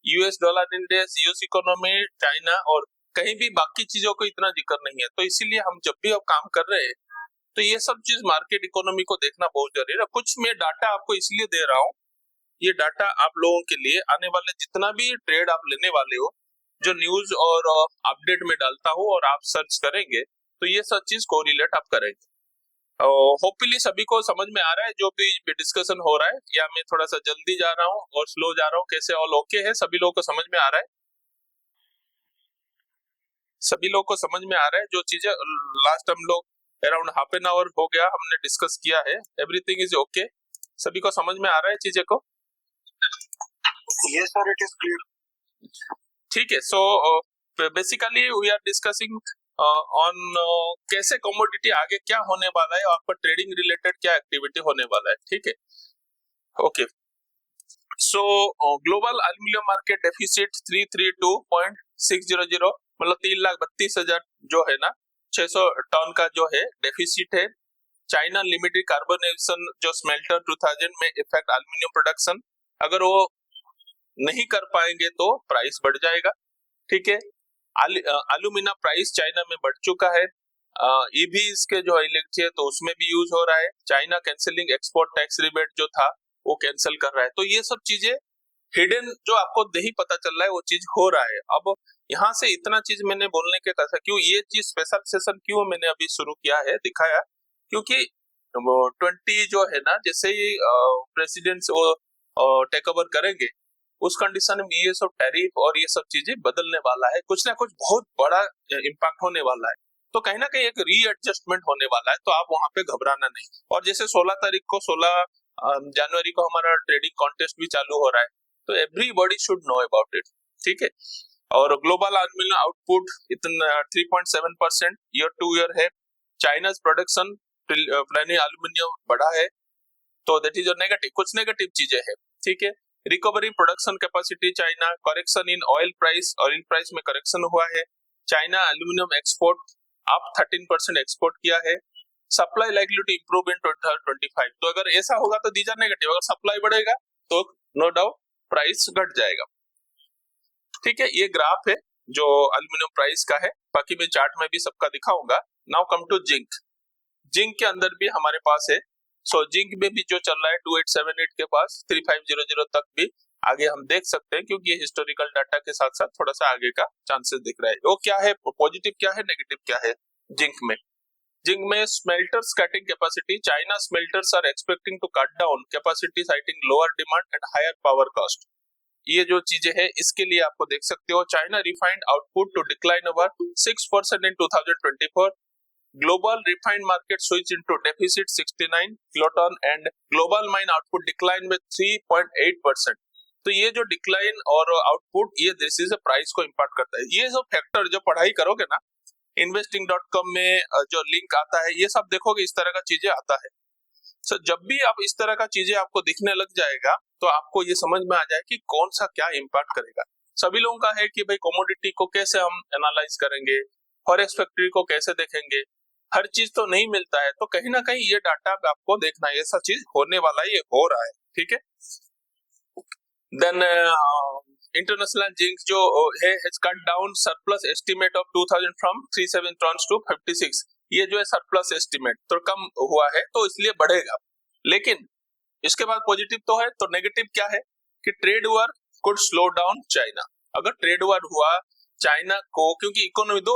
US dollar index, US economy, China और कहीं भी बाकी चीजों को इतना जिक्र नहीं है। तो इसीलिए हम जब भी अब काम कर रहे हैं तो ये सब चीज मार्केट इकोनॉमी को देखना बहुत जरूरी है। कुछ मैं डाटा आपको इसलिए दे रहा हूँ, ये डाटा आप लोगों के लिए आने वाले जितना भी ट्रेड आप लेने वाले हो, जो न्यूज और अपडेट में डालता हूँ और आप सर्च करेंगे तो ये सब चीज कोरिलेट आप करेंगे। होपफुली सभी को समझ में आ रहा है जो भी डिस्कशन हो रहा है, या मैं थोड़ा सा जल्दी जा रहा हूँ और स्लो जा रहा हूँ, कैसे ऑल ओके है, सभी लोगों को समझ में आ रहा है, सभी लोगों को समझ में आ रहा है। जो चीजें लास्ट हम लोग अराउंड हाफ एन आवर हो गया हमने डिस्कस किया है, एवरीथिंग इज ओके, सभी को समझ में आ रहा है चीजें को? Yes sir, it is clear. ठीक है। So basically we are discussing on कैसे कमोडिटी आगे क्या होने वाला है और आपका ट्रेडिंग रिलेटेड क्या एक्टिविटी होने वाला है, ठीक है। ओके, सो ग्लोबल एल्यूमिनियम मार्केट डेफिसिट 332.600, मतलब 3,32,000 जो है ना 600 टन का जो है डेफिसिट है। चाइना लिमिटेड कार्बोनेशन जो स्मेल्टर 2000 में इफेक्ट एल्युमिनियम प्रोडक्शन, अगर वो नहीं कर पाएंगे तो प्राइस बढ़ जाएगा, ठीक है। एल्यूमिना प्राइस चाइना में बढ़ चुका है, ईवीज के जो इलेक्ट्रिक है तो उसमें भी यूज हो रहा है, China cancelling export tax rebate जो था वो कैंसिल कर रहा है। तो ये सब चीजें हिडन जो आपको नहीं पता चल रहा है वो चीज हो रहा है। अब यहाँ से इतना चीज मैंने बोलने के कैसा, क्यों ये चीज स्पेशल सेशन क्यों मैंने अभी शुरू किया है, दिखाया, क्योंकि 20 जो है ना, जैसे ही प्रेसिडेंट वो टेक ओवर करेंगे उस कंडीशन में ये सब टैरिफ और ये सब चीजें बदलने वाला है, कुछ ना कुछ बहुत बड़ा इम्पैक्ट होने वाला है। तो कहीं ना कहीं एक रीएडजस्टमेंट होने वाला है, तो आप वहां पे घबराना नहीं। और जैसे 16 जनवरी को हमारा ट्रेडिंग कॉन्टेस्ट भी चालू हो रहा है, तो everybody should know about it, ठीक है। और ग्लोबल एल्यूमिनियम आउटपुट इतना 3.7% ईयर टू ईयर है। चाइना प्रोडक्शन एल्यूमिनियम बढ़ा है, तो दैट इज नेगेटिव, कुछ नेगेटिव चीजें हैं, ठीक है। Recovery production capacity China, correction in oil price में करेक्शन हुआ है। China aluminium export up 13% export किया है। Supply likely to improve in 2025, तो अगर ऐसा होगा तो दीज आर नेगेटिव, अगर सप्लाई बढ़ेगा तो नो डाउट प्राइस घट जाएगा, ठीक है। ये ग्राफ है जो एल्यूमिनियम प्राइस का है, बाकी मैं चार्ट में भी सबका दिखाऊंगा। Now come to zinc. Zinc के अंदर भी हमारे पास है, सो जिंक में भी जो चल रहा है 2878 के पास 3500 तक भी आगे हम देख सकते हैं, क्योंकि ये हिस्टोरिकल डाटा के साथ साथ थोड़ा सा आगे का चांसेस दिख रहा है। वो क्या है, पॉजिटिव क्या है, नेगेटिव क्या है जिंक में smelters cutting capacity, China smelters are expecting to cut down capacity citing lower demand and higher power cost. ये जो चीजें है इसके लिए आपको देख सकते हो, China refined output to decline over 6% in 2024, global refined market switch into deficit 69 kiloton and global mine output decline में 3.8%। तो ये जो डिक्लाइन और आउटपुट, ये दिस इज प्राइस को इम्पैक्ट करता है। ये सब फैक्टर जो पढ़ाई करोगे ना, investing.com में जो लिंक आता है, ये सब देखोगे इस तरह का चीजें आता है। सो जब भी आप इस तरह का चीजें आपको दिखने लग जाएगा तो आपको ये समझ में आ जाए कि कौन सा क्या इम्पैक्ट करेगा। सभी लोगों का है कि भाई कमोडिटी को कैसे हम एनालाइज करेंगे, फॉरेक्स फैक्ट्री को कैसे देखेंगे, हर चीज तो नहीं मिलता है, तो कहीं ना कहीं ये डाटा आपको देखना है, ऐसा चीज होने वाला है, ये हो रहा है, ठीक है। देन इंटरनेशनल जिंक जो है has cut down surplus estimate of 2000 from 37 tons to 56। ये जो है सरप्लस एस्टिमेट तो कम हुआ है, तो इसलिए बढ़ेगा। लेकिन इसके बाद पॉजिटिव तो है, तो नेगेटिव क्या है कि trade war could slow down China. अगर ट्रेड वॉर हुआ चाइना को, क्योंकि इकोनॉमी दो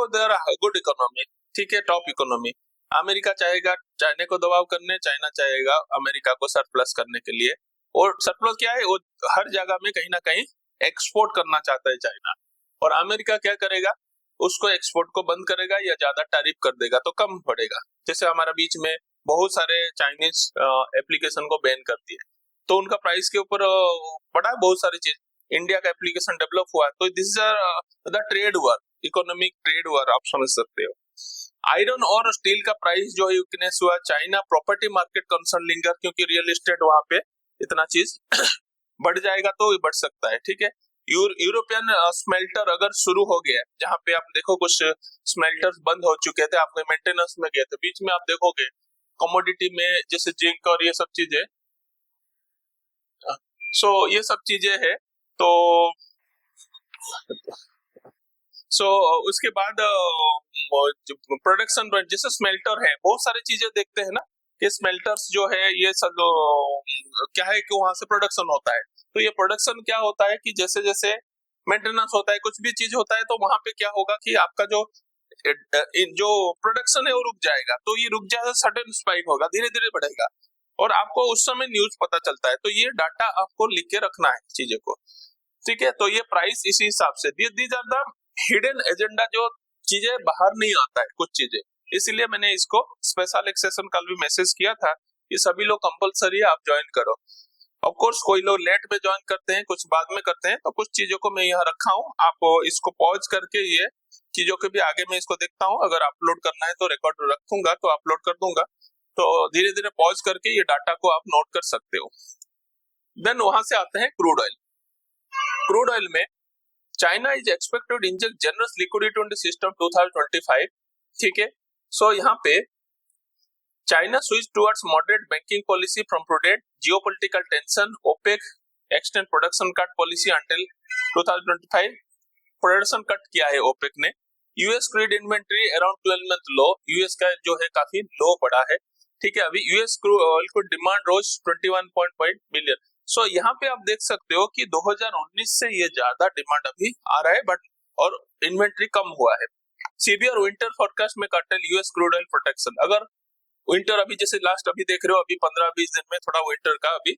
गुड इकोनॉमी, ठीक है, टॉप इकोनॉमी, अमेरिका चाहेगा चाइना को दबाव करने, चाइना चाहेगा अमेरिका को सरप्लस करने के लिए। और सरप्लस क्या है, वो हर जगह में कहीं ना कहीं एक्सपोर्ट करना चाहता है चाइना, और अमेरिका क्या करेगा, उसको एक्सपोर्ट को बंद करेगा या ज्यादा टैरिफ कर देगा तो कम पड़ेगा। जैसे हमारा बीच में बहुत सारे चाइनीज एप्लीकेशन को बैन कर दिए, तो उनका प्राइस के ऊपर बढ़ा बहुत सारी चीज। इंडिया का एप्लीकेशन डेवलप हुआ, तो this is the trade war, economic trade war आप समझ सकते हो। आयरन और स्टील का प्राइस जो है वीकनेस हुआ। China property market concern linger, क्योंकि रियल एस्टेट वहां पे इतना चीज बढ़ जाएगा तो ये बढ़ सकता है, ठीक है। यूरोपियन स्मेल्टर अगर शुरू हो गया, जहां पे आप देखो कुछ स्मेल्टर्स बंद हो चुके थे, आपके मेंटेनेंस में गए थे, बीच में आप देखोगे कमोडिटी में जैसे जिंक और ये सब चीजें, सो ये सब चीजें है। तो उसके बाद प्रोडक्शन जैसे स्मेल्टर है, बहुत सारी चीजें देखते हैं ना कि स्मेल्टर्स जो है ये सब क्या है कि वहां से प्रोडक्शन होता है। तो ये प्रोडक्शन क्या होता है कि जैसे जैसे मेंटेनेंस होता है, कुछ भी चीज होता है, तो वहां पे क्या होगा कि आपका जो प्रोडक्शन है वो रुक जाएगा, तो ये रुक जाएगा, सडन स्पाइक होगा, धीरे धीरे बढ़ेगा, और आपको उस समय न्यूज पता चलता है। तो ये डाटा आपको लिख के रखना है चीजें को, ठीक है। तो ये प्राइस इसी हिसाब से, these are the hidden agenda, जो चीजें बाहर नहीं आता है कुछ चीजें, इसलिए मैंने इसको स्पेशल एक सेशन कल भी मैसेज किया था कि सभी लोग कंपलसरी आप ज्वाइन करो। ऑफ कोर्स कोई लोग लेट में ज्वाइन करते हैं, कुछ बाद में करते हैं, तो कुछ चीजों को मैं यहाँ रखा हूँ, आप इसको पॉज करके ये चीजों के भी आगे मैं इसको देखता हूँ, अगर अपलोड करना है तो रिकॉर्ड रखूंगा तो अपलोड कर दूंगा, तो धीरे धीरे पॉज करके ये डाटा को आप नोट कर सकते हो। देन वहां से आते हैं क्रूड ऑयल। क्रूड ऑयल में China is expected to inject generous liquidity in the system 2025, ठीक है। सो यहाँ पे China switched towards moderate banking policy from prudent geopolitical tension. OPEC extend production cut policy until 2025. Production cut किया है OPEC ने. US crude inventory around 12 month low. US का जो है काफी लो पड़ा है. ठीक है, अभी यूएस क्रूड ऑयल को डिमांड रोज 21.5 बिलियन. सो यहाँ पे आप देख सकते हो कि 2019 से ये ज्यादा डिमांड अभी आ रहा है बट और इन्वेंटरी कम हुआ है. सीवियर विंटर फोरकास्ट में cartel US crude oil protection. अगर विंटर अभी जैसे लास्ट अभी देख रहे हो, अभी 15-20 दिन में थोड़ा विंटर का अभी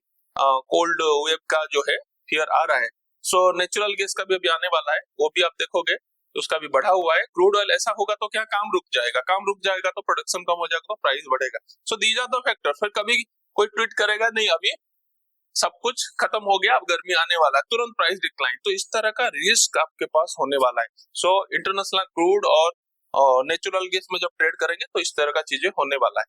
कोल्ड वेव का जो है फियर आ रहा है. सो नेचुरल गैस का भी अभी आने वाला है, वो भी आप देखोगे उसका भी बढ़ा हुआ है. क्रूड ऑयल ऐसा होगा तो क्या काम रुक जाएगा, काम रुक जाएगा तो प्रोडक्शन कम हो जाएगा तो प्राइस बढ़ेगा. So these are the factor. फिर कभी कोई ट्वीट करेगा नहीं अभी सब कुछ खत्म हो गया, अब गर्मी आने वाला है, तुरंत प्राइस डिक्लाइन. तो इस तरह का रिस्क आपके पास होने वाला है. सो इंटरनेशनल क्रूड और नेचुरल गैस में जब ट्रेड करेंगे तो इस तरह का चीजें होने वाला है.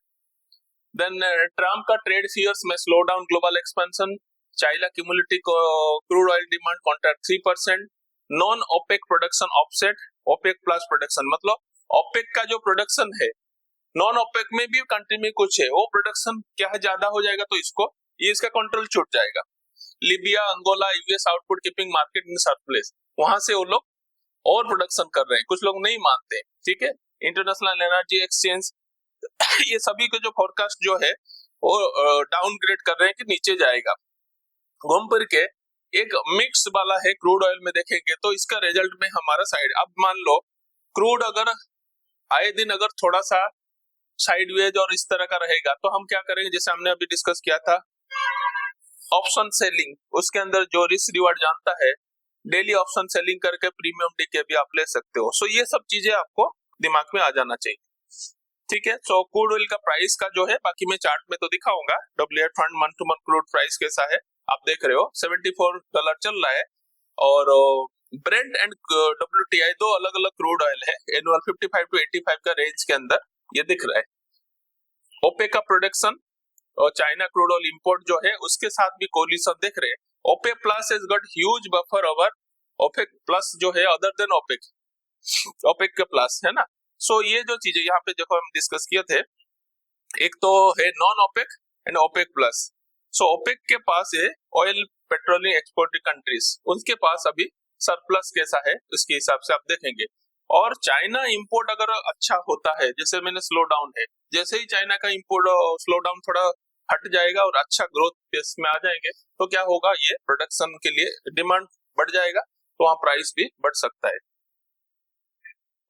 देन ट्रम्प का ट्रेड फियर्स में slow down global expansion. China cumulative crude oil demand contract 3%. Non OPEC production offset OPEC plus production. मतलब ओपेक का जो प्रोडक्शन है, नॉन ओपेक में भी कंट्री में कुछ है, वो प्रोडक्शन क्या है ज्यादा हो जाएगा तो इसका कंट्रोल छूट जाएगा. Libya, Angola, US output keeping market in surplus. वहां से वो लोग और प्रोडक्शन कर रहे हैं. कुछ लोग नहीं मानते. ठीक है, इंटरनेशनल एनर्जी एक्सचेंज ये सभी के जो फोरकास्ट जो है वो डाउनग्रेड कर रहे हैं कि नीचे जाएगा. घूम फिर के एक मिक्स वाला है. क्रूड ऑयल में देखेंगे तो इसका रिजल्ट में हमारा साइड, अब मान लो क्रूड अगर आए दिन अगर थोड़ा सा साइडवेज और इस तरह का रहेगा तो हम क्या करेंगे, जैसे हमने अभी डिस्कस किया था ऑप्शन सेलिंग, उसके अंदर जो रिस्क रिवार्ड जानता है डेली ऑप्शन सेलिंग करके प्रीमियम डीके भी आप ले सकते हो. सो ये सब चीजें आपको दिमाग में आ जाना चाहिए. ठीक है, सो क्रूड ऑयल का प्राइस का जो है बाकी मैं चार्ट में तो दिखाऊंगा. WTI fund month two month crude price कैसा है आप देख रहे हो, $74 चल रहा है. और ब्रेंट एंड WTI दो अलग अलग क्रूड ऑयल है. एनुअल 55 to 85 का रेंज के अंदर ये दिख रहा है. ओपेक का प्रोडक्शन और चाइना क्रूड ऑयल इंपोर्ट जो है उसके साथ भी कोलिशन देख रहे हैं. OPEC plus has got huge buffer over OPEC plus जो है अदर देन ओपेक के प्लस है ना. सो ये जो चीजें यहाँ पे देखो हम डिस्कस किए थे, एक तो है non OPEC and OPEC plus. So OPEC के पास है ऑयल पेट्रोलियम एक्सपोर्टिंग कंट्रीज, उनके पास अभी सरप्लस कैसा है उसके हिसाब से आप देखेंगे. और चाइना इंपोर्ट अगर अच्छा होता है, जैसे मैंने स्लो डाउन है, जैसे ही चाइना का इंपोर्ट स्लो डाउन थोड़ा हट जाएगा और अच्छा ग्रोथ पेस में आ जाएंगे तो क्या होगा, ये प्रोडक्शन के लिए डिमांड बढ़ जाएगा तो वहां प्राइस भी बढ़ सकता है.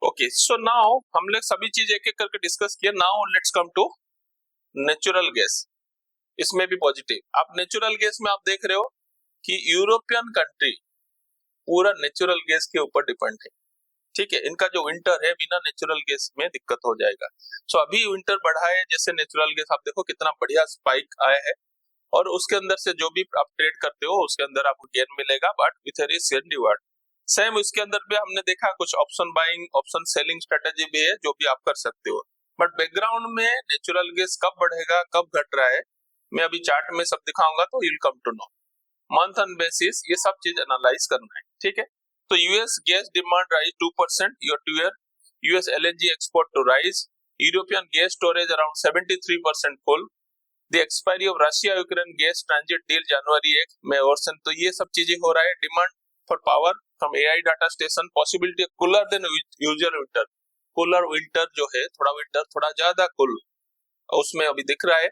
ओके, सो नाउ हम लोग सभी चीज एक एक करके डिस्कस किया. Now let's come to natural gas. इसमें भी पॉजिटिव. आप नेचुरल गैस में आप देख रहे हो कि यूरोपियन कंट्री पूरा नेचुरल गैस के ऊपर डिपेंड है. ठीक है, इनका जो विंटर है बिना नेचुरल गैस में दिक्कत हो जाएगा. सो अभी विंटर बढ़ा है, जैसे नेचुरल गैस आप देखो कितना बढ़िया स्पाइक आया है और उसके अंदर से जो भी आप ट्रेड करते हो उसके अंदर आपको गेन मिलेगा but with A risk and reward. Same इसके अंदर भी हमने देखा कुछ option buying option selling strategy भी है जो भी आप कर सकते हो. बट बैकग्राउंड में नेचुरल गैस कब बढ़ेगा कब घट रहा है मैं अभी चार्ट में सब दिखाऊंगा तो you will come to know. Month on basis ये सब चीज एनालाइज करना है. ठीक है, तो US gas demand rise 2% year to year. US LNG export to rise. European gas storage around 73% full. The expiry of Russia Ukraine gas transit deal जनवरी 1 में वर्सन. तो ये सब चीजें हो रहा है. Demand for power from AI data station. Possibility cooler than usual winter. Cooler winter जो है विंटर थोड़ा ज्यादा कूल उसमें अभी दिख रहा है.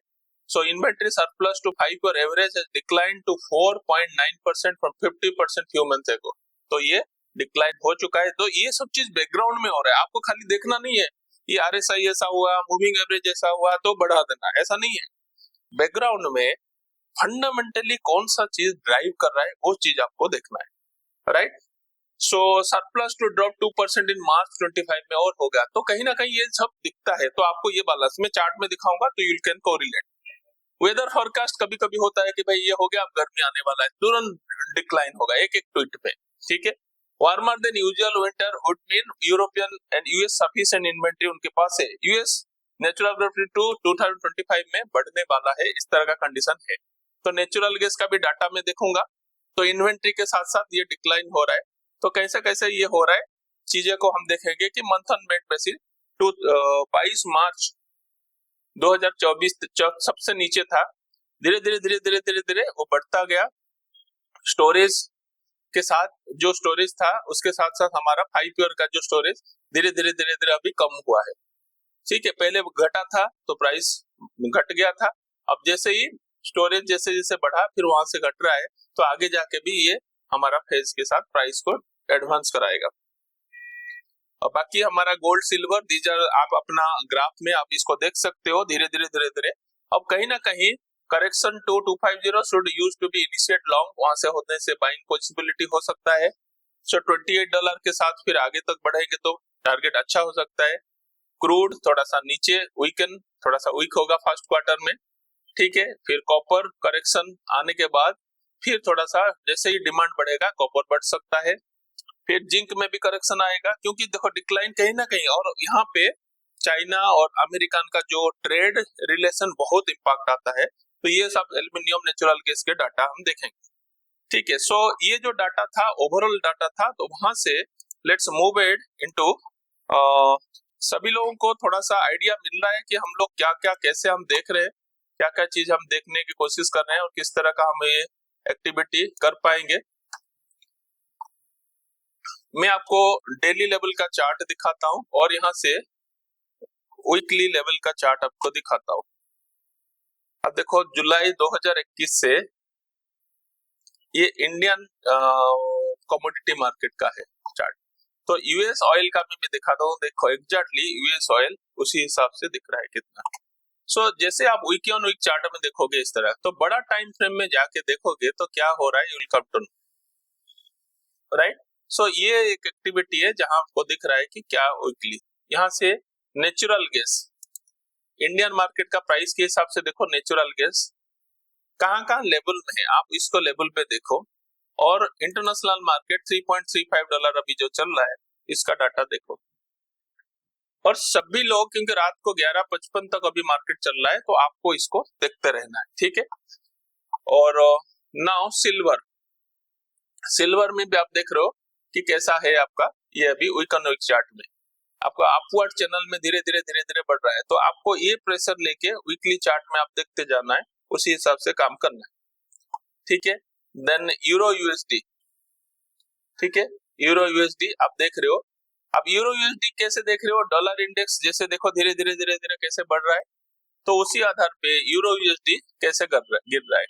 सो इन्वेंटरी सरप्लस टू 5 पर average has decline to 4.9% from 50% few month ago. तो ये डिक्लाइन हो चुका है. तो ये सब चीज बैकग्राउंड में हो रहा है, आपको खाली देखना नहीं है ये RSI ऐसा हुआ मूविंग एवरेज ऐसा हुआ तो बढ़ा देना, ऐसा नहीं है. बैकग्राउंड में फंडामेंटली कौन सा चीज ड्राइव कर रहा है वो चीज आपको देखना है. Right, so surplus to drop 2% in March 25 में और हो गया. तो कहीं ना कहीं ये सब दिखता है. तो आपको ये बैलेंस में चार्ट में दिखाऊंगा तो you can correlate. Weather forecast कभी कभी होता है कि भाई ये हो गया अब गर्मी आने वाला है, तुरंत डिक्लाइन होगा एक एक ट्वीट पे. ठीक है, warmer than usual winter would mean European and US sufficient inventory उनके पास है. यूएस नेचुरल गैस टू 2025 में बढ़ने वाला है, इस तरह का कंडीशन है. तो नेचुरल गैस का भी डाटा में देखूंगा तो इन्वेंटरी के साथ साथ ये डिक्लाइन हो रहा है. तो कैसे कैसे ये हो रहा है चीजें को हम देखेंगे कि मंथ ऑन बेसिस 22 मार्च 2024 सबसे नीचे था, धीरे धीरे धीरे धीरे धीरे धीरे वो बढ़ता गया। स्टोरेज के साथ जो स्टोरेज था उसके साथ साथ हमारा 5 ईयर का जो स्टोरेज धीरे धीरे धीरे धीरे अभी कम हुआ है। ठीक है, पहले घटा था तो प्राइस घट गया था, अब जैसे ही स्टोरेज जैसे जैसे बढ़ा फिर वहां से घट रहा है, तो आगे जाके भी ये हमारा फेज के साथ प्राइस को एडवांस कराएगा। और बाकी हमारा गोल्ड सिल्वर दीजर आप अपना ग्राफ में आप इसको देख सकते हो धीरे धीरे धीरे धीरे। अब कहीं ना कहीं correction to 250 should use to be initiate long, वहां से होने से बाइंग पॉसिबिलिटी हो सकता है। सो $28 के साथ फिर आगे तक बढ़ेंगे तो टारगेट अच्छा हो सकता है। क्रूड थोड़ा सा नीचे वीकन, थोड़ा सा वीक होगा फर्स्ट क्वार्टर में, ठीक है। फिर कॉपर करेक्शन आने के बाद फिर थोड़ा सा जैसे ही डिमांड बढ़ेगा कॉपर बढ़ सकता है। फिर जिंक में भी करेक्शन आएगा, क्योंकि देखो डिक्लाइन कहीं ना कहीं, और यहाँ पे चाइना और अमेरिकन का जो ट्रेड रिलेशन बहुत इम्पैक्ट आता है, तो ये सब एल्यूमिनियम नेचुरल गैस के डाटा हम देखेंगे, ठीक है। सो ये जो डाटा था ओवरऑल डाटा था, तो वहां से लेट्स मूव इट इनटू, सभी लोगों को थोड़ा सा आइडिया मिल रहा है कि हम लोग क्या क्या कैसे हम देख रहे हैं, क्या क्या चीज हम देखने की कोशिश कर रहे हैं और किस तरह का हम ये एक्टिविटी कर पाएंगे। मैं आपको डेली लेवल का चार्ट दिखाता हूं और यहां से वीकली लेवल का चार्ट आपको दिखाता हूं। अब देखो जुलाई 2021 से ये इंडियन कमोडिटी मार्केट का है चार्ट, तो यूएस ऑयल का भी मैं दिखाता हूँ। देखो एग्जैक्टली यूएस ऑयल उसी हिसाब से दिख रहा है कितना। सो जैसे आप वीक ऑन वीक चार्ट में देखोगे इस तरह, तो बड़ा टाइम फ्रेम में जाके देखोगे तो क्या हो रहा है, you will come to know, right. So ये एक एक्टिविटी है जहां आपको दिख रहा है कि क्या वीकली, यहाँ से नेचुरल गैस इंडियन मार्केट का प्राइस के हिसाब से देखो नेचुरल गैस कहाँ लेवल में है, आप इसको लेवल पे देखो। और इंटरनेशनल मार्केट $3.35 अभी जो चल रहा है इसका डाटा देखो। और सभी लोग, क्योंकि रात को 11:55 तक अभी मार्केट चल रहा है, तो आपको इसको देखते रहना है, ठीक है। और नाउ सिल्वर में भी आप देख रहे हो कि कैसा है आपका, ये अभी वीक ऑन वीक चार्ट में आपका अपवर्ड चैनल में धीरे धीरे धीरे धीरे बढ़ रहा है। तो आपको ये प्रेशर लेके वीकली चार्ट में आप देखते जाना है, उसी हिसाब से काम करना है, ठीक है। देन यूरो यूएसडी, ठीक है, यूरो यूएसडी आप देख रहे हो। अब यूरो यूएसडी कैसे देख रहे हो, डॉलर इंडेक्स जैसे देखो धीरे धीरे धीरे धीरे कैसे बढ़ रहा है, तो उसी आधार पे यूरो यूएसडी कैसे गिर रहा है।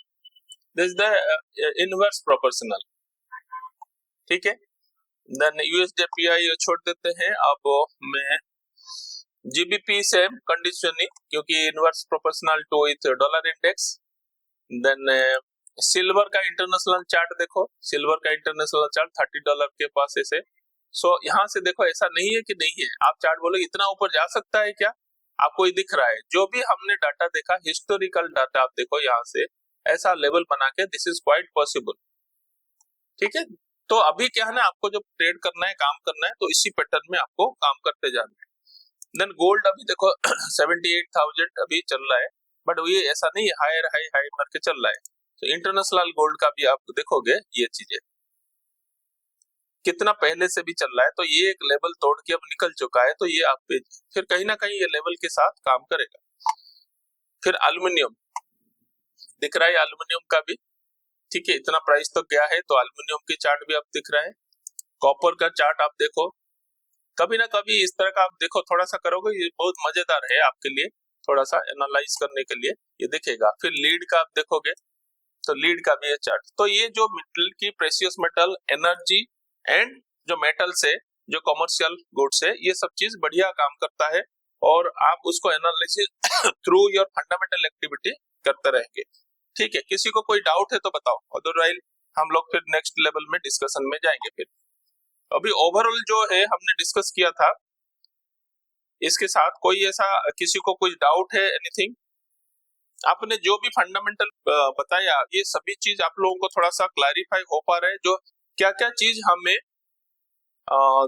This is the inverse proportional, ठीक है। देन यूएसडीपीआई छोड़ देते हैं। अब मैं जीबीपी से कंडीशनिंग, क्योंकि inverse proportional to with dollar index. Then silver का इंटरनेशनल चार्ट देखो, सिल्वर का इंटरनेशनल चार्ट $30 के पास ऐसे। सो यहाँ से देखो ऐसा नहीं है कि नहीं है, आप चार्ट बोलोगे इतना ऊपर जा सकता है क्या, आपको ये दिख रहा है। जो भी हमने डाटा देखा हिस्टोरिकल डाटा आप देखो यहाँ से ऐसा लेवल बना के, दिस इज क्वाइट पॉसिबल, ठीक है। तो अभी क्या है ना, आपको जो ट्रेड करना है काम करना है तो इसी पैटर्न में आपको काम करते जाना है। देन गोल्ड अभी देखो 78,000 अभी चल रहा है, बट ये ऐसा नहीं हायर हाई हाई करके चल रहा है। तो इंटरनेशनल गोल्ड का भी आप देखोगे ये चीजें कितना पहले से भी चल रहा है, तो ये एक लेवल तोड़ के अब निकल चुका है, तो ये आप पे फिर कहीं ना कहीं ये लेवल के साथ काम करेगा। फिर एल्युमिनियम दिख रहा है, एल्युमिनियम का भी ठीक है, इतना प्राइस तो गया है, तो एल्युमिनियम के चार्ट भी आप दिख रहा है। कॉपर का चार्ट आप देखो, कभी ना कभी इस तरह का आप देखो, थोड़ा सा करोगे ये बहुत मजेदार है आपके लिए, थोड़ा सा एनालाइज करने के लिए ये दिखेगा। फिर लीड का आप देखोगे तो लीड का भी है चार्ट। तो ये जो मेटल की प्रेशियस मेटल, एनर्जी एंड जो मेटल्स है, जो कमर्शियल गुड्स है, ये सब चीज बढ़िया काम करता है और आप उसको analysis through your fundamental activity करते रहेंगे, ठीक है। किसी को कोई डाउट है तो बताओ, अदरवाइज हम लोग फिर नेक्स्ट लेवल में डिस्कशन में जाएंगे। फिर अभी ओवरऑल जो है हमने डिस्कस किया था, इसके साथ कोई ऐसा किसी को कोई डाउट है, एनीथिंग? आपने जो भी फंडामेंटल बताया ये सभी चीज आप लोगों को थोड़ा सा क्लैरिफाई हो पा रहा है, जो क्या क्या चीज हमें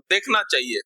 देखना चाहिए,